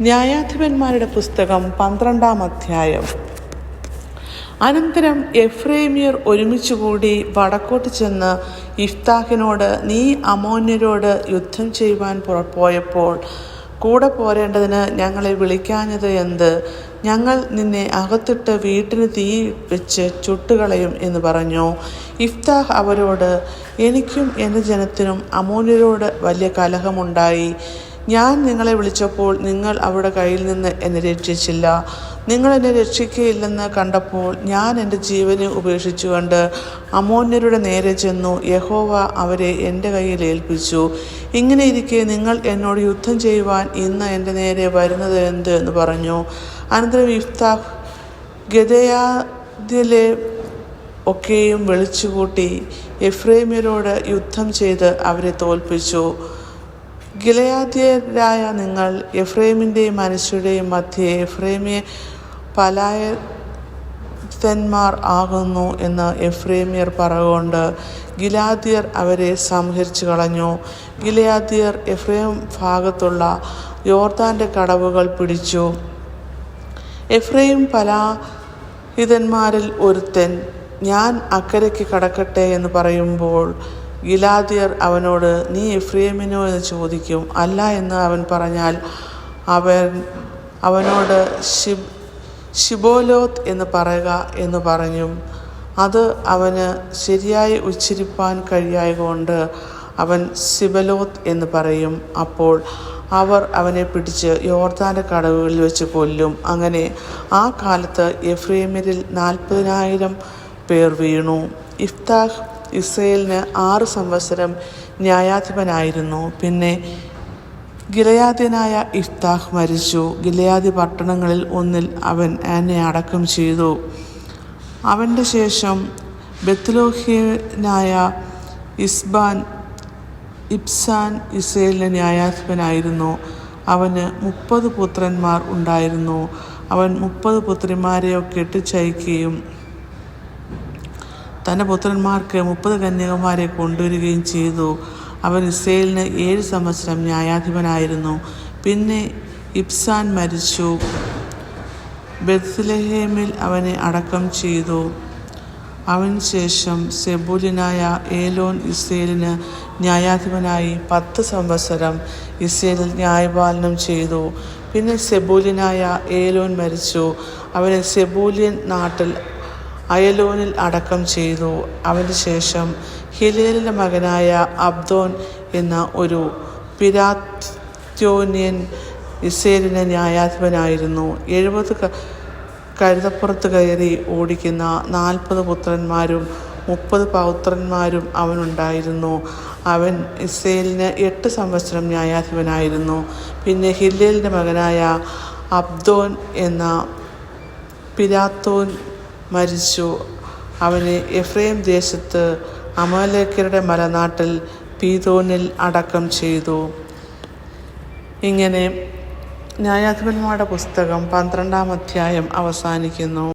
ന്യായാധിപന്മാരുടെ പുസ്തകം 12-ാം അധ്യായം. അനന്തരം എഫ്രൈമ്യർ ഒരുമിച്ചുകൂടി വടക്കോട്ട് ചെന്ന് യിഫ്താഹിനോട്, നീ അമ്മോന്യരോട് യുദ്ധം ചെയ്യുവാൻ പോയപ്പോൾ കൂടെ പോരേണ്ടതിന് ഞങ്ങളെ വിളിക്കാഞ്ഞത് എന്ത്? ഞങ്ങൾ നിന്നെ അകത്തിട്ട് വീട്ടിന് തീ വെച്ച് ചുട്ടുകളയും എന്ന് പറഞ്ഞു. യിഫ്താഹ് അവരോട്, എനിക്കും എൻ്റെ ജനത്തിനും അമ്മോന്യരോട് വലിയ കലഹമുണ്ടായി. ഞാൻ നിങ്ങളെ വിളിച്ചപ്പോൾ നിങ്ങൾ അവരുടെ കയ്യിൽ നിന്ന് എന്നെ രക്ഷിച്ചില്ല. നിങ്ങൾ എന്നെ രക്ഷിക്കുകയില്ലെന്ന് കണ്ടപ്പോൾ ഞാൻ എൻ്റെ ജീവനെ ഉപേക്ഷിച്ചുകൊണ്ട് അമ്മോന്യരുടെ നേരെ ചെന്നു. യഹോവ അവരെ എൻ്റെ കയ്യിൽ ഏൽപ്പിച്ചു. ഇങ്ങനെ ഇരിക്കെ നിങ്ങൾ എന്നോട് യുദ്ധം ചെയ്യുവാൻ ഇന്ന് എൻ്റെ നേരെ വരുന്നത് എന്ത് എന്ന് പറഞ്ഞു. അനന്തരം യിഫ്താഹ് ഗിലെയാദിലെ ഒക്കെയും വിളിച്ചുകൂട്ടി എഫ്രൈമ്യരോട് യുദ്ധം ചെയ്ത് അവരെ തോൽപ്പിച്ചു. ഗിലെയാദ്യരായ നിങ്ങൾ എഫ്രൈമിൻ്റെയും മനശ്ശെയുടെയും മധ്യേ എഫ്രൈമ്യ പലായതന്മാർ ആകുന്നു എന്ന് എഫ്രൈമ്യർ പറകൊണ്ട് ഗിലെയാദ്യർ അവരെ സംഹരിച്ചു കളഞ്ഞു. ഗിലെയാദ്യർ എഫ്രൈം ഭാഗത്തുള്ള യോർദാൻ്റെ കടവുകൾ പിടിച്ചു. എഫ്രൈം പലായതന്മാരിൽ ഒരുത്തൻ, ഞാൻ അക്കരയ്ക്ക് കടക്കട്ടെ എന്ന് പറയുമ്പോൾ ഗിലെയാദ്യർ അവനോട്, നീ എഫ്രൈമിനോ എന്ന് ചോദിക്കും. അല്ല എന്ന് അവൻ പറഞ്ഞാൽ അവനോട് ശിബോലോത്ത് എന്ന് പറയുക എന്ന് പറഞ്ഞു. അത് അവന് ശരിയായി ഉച്ചരിപ്പാൻ കഴിയായകൊണ്ട് അവൻ സിബലോത്ത് എന്ന് പറയും. അപ്പോൾ അവർ അവനെ പിടിച്ച് യോർദാൻ്റെ കടവുകളിൽ വെച്ച് കൊല്ലും. അങ്ങനെ ആ കാലത്ത് എഫ്രൈമ്യരിൽ 40,000 പേർ വീണു. യിഫ്താഹ് ഇസ്രായേലിന് 6 സംവത്സരം ന്യായാധിപനായിരുന്നു. പിന്നെ ഗിലെയാദ്യനായ യിഫ്താഹ് മരിച്ചു. ഗിലെയാദി പട്ടണങ്ങളിൽ ഒന്നിൽ അവൻ എന്നെ അടക്കം ചെയ്തു. അവൻ്റെ ശേഷം ബെത്ലഹേമ്യനായ ഇബ്സാൻ ഇസ്രായേലിന് ന്യായാധിപനായിരുന്നു. അവന് 30 പുത്രന്മാർ ഉണ്ടായിരുന്നു. അവൻ 30 പുത്രിമാരെ കെട്ടിച്ചയക്കുകയും തൻ്റെ പുത്രന്മാർക്ക് 30 കന്യകമാരെ കൊണ്ടുവരികയും ചെയ്തു. അവൻ ഇസ്രായേലിന് 7 സംവത്സരം ന്യായാധിപനായിരുന്നു. പിന്നെ ഇബ്സാൻ മരിച്ചു. ബെത്ലഹേമിൽ അവനെ അടക്കം ചെയ്തു. അവന് ശേഷം സെബൂല്യനായ ഏലോൻ ഇസ്രായേലിന് ന്യായാധിപനായി 10 സംവത്സരം ഇസ്രായേലിൽ ന്യായപാലനം ചെയ്തു. പിന്നെ സെബൂല്യനായ ഏലോൻ മരിച്ചു. അവനെ സെബൂല്യൻ നാട്ടിൽ അയലോനിൽ അടക്കം ചെയ്തു. അവന് ശേഷം ഹിലേലിൻ്റെ മകനായ അബ്ദോൻ എന്ന ഒരു പിരാത്യോന്യൻ ഇസ്രായേലിന് ന്യായാധിപനായിരുന്നു. 70 കഴുതപ്പുറത്ത് കയറി ഓടിക്കുന്ന 40 പുത്രന്മാരും 30 പൗത്രന്മാരും അവനുണ്ടായിരുന്നു. അവൻ ഇസ്രായേലിന് 8 സംവത്സരം ന്യായാധിപനായിരുന്നു. പിന്നെ ഹില്ലേലിൻ്റെ മകനായ അബ്ദോൻ എന്ന പിരാത്തോൻ മരിച്ചു. അവനെ എഫ്രൈം ദേശത്ത് അമാലേക്യരുടെ മലനാട്ടിൽ പീതോനിൽ അടക്കം ചെയ്തു. ഇങ്ങനെ ന്യായാധിപന്മാരുടെ പുസ്തകം 12-ാം അധ്യായം അവസാനിക്കുന്നു.